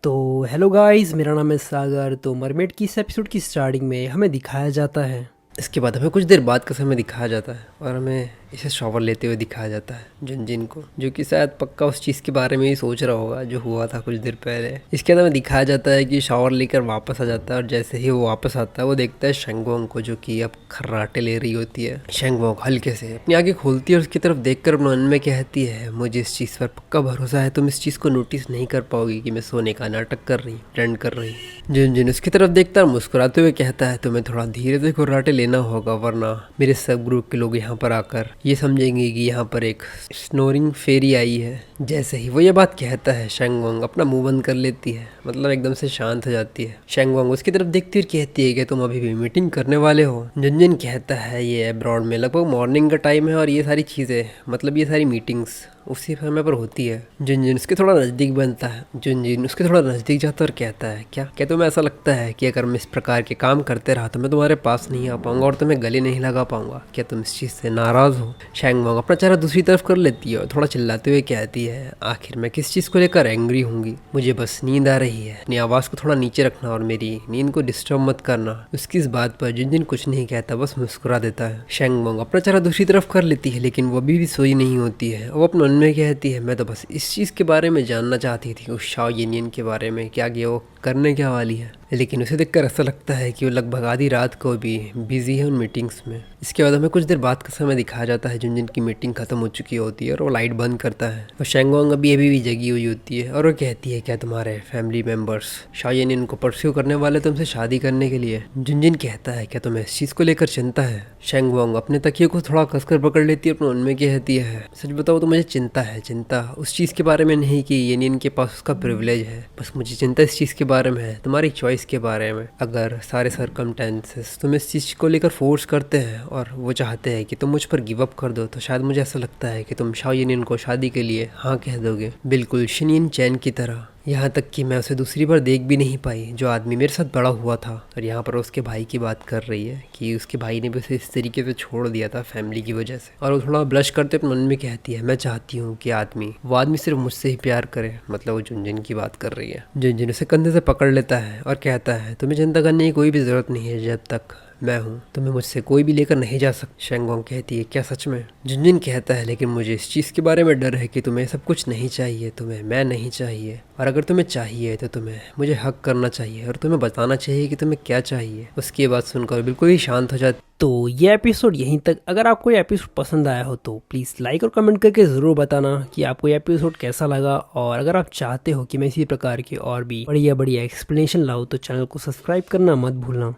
तो hello guys, मेरा नाम है सागर। तो मरमेड की इस एपिसोड की स्टार्टिंग में हमें दिखाया जाता है, इसके बाद हमें कुछ देर बाद का समय दिखाया जाता है और हमें इसे शॉवर लेते हुए दिखाया जाता है जुनजिन को, जो कि शायद पक्का उस चीज़ के बारे में ही सोच रहा होगा जो हुआ था कुछ देर पहले। इसके अंदर हमें दिखाया जाता है कि शॉवर लेकर वापस आ जाता है और जैसे ही वो वापस आता है वो देखता है शेंगवोंग को, जो कि अब खर्राटे ले रही होती है। शेंगवोंग हल्के से अपनी आंखें खोलती है और उसकी तरफ देखकर अपने मन में कहती है, मुझे इस चीज़ पर पक्का भरोसा है, तुम इस चीज़ को नोटिस नहीं कर पाओगी कि मैं सोने का नाटक कर रही, प्रेटेंड कर रही। जुनजिन उसकी तरफ देखता है, मुस्कुराते हुए कहता है, तुम्हें थोड़ा धीरे से खर्राटे लेना होगा, वरना मेरे सब ग्रुप के लोग यहाँ पर आकर ये समझेंगे कि यहाँ पर एक स्नोरिंग फेरी आई है। जैसे ही वो ये बात कहता है, शेंगवोंग अपना मुंह बंद कर लेती है, मतलब एकदम से शांत हो जाती है। शेंगवोंग उसकी तरफ देखती हुई कहती है कि तुम अभी भी मीटिंग करने वाले हो। जुनजिन कहता है, ये अब्रॉड में लगभग मॉर्निंग का टाइम है और ये सारी चीज़ें, मतलब ये सारी मीटिंग्स उसी समय पर होती है। जुनजिन उसके थोड़ा नज़दीक बनता है। जुनजिन उसके थोड़ा नज़दीक जाता और कहता है, क्या तुम्हें ऐसा लगता है कि अगर मैं इस प्रकार के काम करते रहा तो मैं तुम्हारे पास नहीं आ पाऊंगा और तुम्हें गले नहीं लगा पाऊंगा? क्या तुम इस चीज़ से नाराज़ हो? शेंगवोंग अपना चेहरा दूसरी तरफ कर लेती है और थोड़ा चिल्लाते हुए कहती है, आखिर मैं किस चीज़ को लेकर एंग्री होंगी? मुझे बस नींद आ रही है। अपनी आवाज़ को थोड़ा नीचे रखना और मेरी नींद को डिस्टर्ब मत करना। उसकी इस बात पर जुनजिन कुछ नहीं कहता, बस मुस्कुरा देता है। शेंगवोंग अपना चेहरा दूसरी तरफ कर लेती है, लेकिन वो अभी भी सोई नहीं होती है। वो अपने मन में कहती है, मैं तो बस इस चीज़ के बारे में जानना चाहती थी, उस शाओ येनियन के बारे में, क्या कि वो करने क्या वाली है। लेकिन उसे देखकर ऐसा लगता है कि वो लगभग आधी रात को भी बिजी है उन मीटिंग्स में। इसके बाद हमें कुछ देर बाद का समय दिखाया जाता है। जुनजिन की मीटिंग खत्म हो चुकी होती है और वो लाइट बंद करता है और शेंगवोंग अभी भी जगी हुई होती है और वो कहती है, क्या तुम्हारे फैमिली मेम्बर्स शाओ येनियन को परस्यू करने वाले तुमसे शादी करने के लिए? जुनजिन कहता है, क्या तुम्हें इस चीज़ को लेकर चिंता है? शेंगवोंग अपने तकिए को थोड़ा कसकर पकड़ लेती है, अपने मन में कहती है, सच बताओ तो मुझे चिंता है। चिंता उस चीज़ के बारे में नहीं कि येनियन के पास उसका प्रिविलेज है, बस मुझे चिंता इस चीज़ के बारे में है, तुम्हारी चॉइस के बारे में। अगर सारे सर्कमस्टेंसेस तुम इस चीज़ को लेकर फोर्स करते हैं और वो चाहते हैं कि तुम मुझ पर गिव अप कर दो, तो शायद मुझे ऐसा लगता है कि तुम शाओ येनियन को शादी के लिए हाँ कह दोगे, बिल्कुल शिनयिन चैन की तरह। यहाँ तक कि मैं उसे दूसरी बार देख भी नहीं पाई, जो आदमी मेरे साथ बड़ा हुआ था। और यहाँ पर उसके भाई की बात कर रही है कि उसके भाई ने भी उसे इस तरीके से छोड़ दिया था फैमिली की वजह से। और वो थोड़ा ब्लश करते अपने मन में कहती है, मैं चाहती हूँ कि वो आदमी सिर्फ मुझसे ही प्यार करे। मतलब वो जुनजिन की बात कर रही है। जुनजिन उसे कंधे से पकड़ लेता है और कहता है, तुम्हें चिंता करने की कोई भी ज़रूरत नहीं है, जब तक मैं हूँ तुम्हें मुझसे कोई भी लेकर नहीं जा सकता। शेंगवोंग कहती है, क्या सच में? जुनजिन कहता है, लेकिन मुझे इस चीज़ के बारे में डर है कि तुम्हें सब कुछ नहीं चाहिए, तुम्हें मैं नहीं चाहिए, और अगर तुम्हें चाहिए तो तुम्हें मुझे हक करना चाहिए और तुम्हें बताना चाहिए कि तुम्हें क्या चाहिए। उसकी बात सुनकर बिल्कुल ही शांत हो जाती। तो ये एपिसोड यहीं तक। अगर आपको ये एपिसोड पसंद आया हो तो प्लीज़ लाइक और कमेंट करके ज़रूर बताना कि आपको ये एपिसोड कैसा लगा। और अगर आप चाहते हो कि मैं इसी प्रकार की और भी बढ़िया बढ़िया एक्सप्लेनेशन लाऊं तो चैनल को सब्सक्राइब करना मत भूलना।